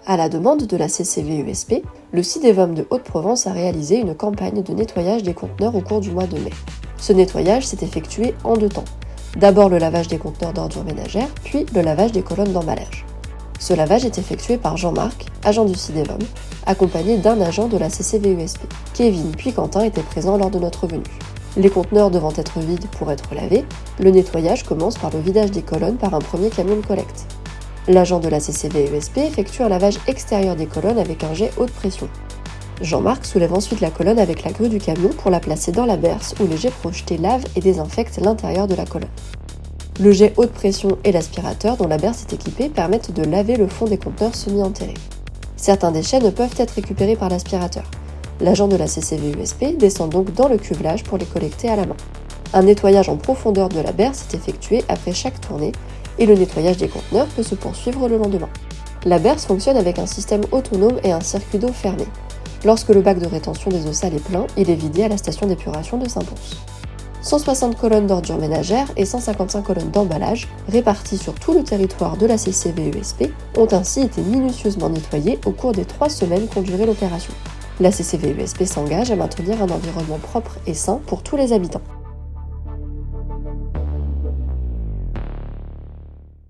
À la demande de la CCVESP, le CIDEVOM de Haute-Provence a réalisé une campagne de nettoyage des conteneurs au cours du mois de mai. Ce nettoyage s'est effectué en 2 temps. D'abord le lavage des conteneurs d'ordures ménagères, puis le lavage des colonnes d'emballage. Ce lavage est effectué par Jean-Marc, agent du CIDEVOM, accompagné d'un agent de la CCVESP. Kevin puis Quentin étaient présents lors de notre venue. Les conteneurs devant être vides pour être lavés, le nettoyage commence par le vidage des colonnes par un premier camion de collecte. L'agent de la CCVESP effectue un lavage extérieur des colonnes avec un jet haute pression. Jean-Marc soulève ensuite la colonne avec la grue du camion pour la placer dans la berce où les jets projetés lavent et désinfectent l'intérieur de la colonne. Le jet haute pression et l'aspirateur dont la berce est équipée permettent de laver le fond des conteneurs semi-enterrés. Certains déchets ne peuvent être récupérés par l'aspirateur. L'agent de la CCVESP descend donc dans le cuvelage pour les collecter à la main. Un nettoyage en profondeur de la berce est effectué après chaque tournée et le nettoyage des conteneurs peut se poursuivre le lendemain. La berce fonctionne avec un système autonome et un circuit d'eau fermé. Lorsque le bac de rétention des eaux salées est plein, il est vidé à la station d'épuration de Saint-Pons. 160 colonnes d'ordures ménagères et 155 colonnes d'emballage, réparties sur tout le territoire de la CCVESP, ont ainsi été minutieusement nettoyées au cours des 3 semaines qu'ont duré l'opération. La CCVESP s'engage à maintenir un environnement propre et sain pour tous les habitants.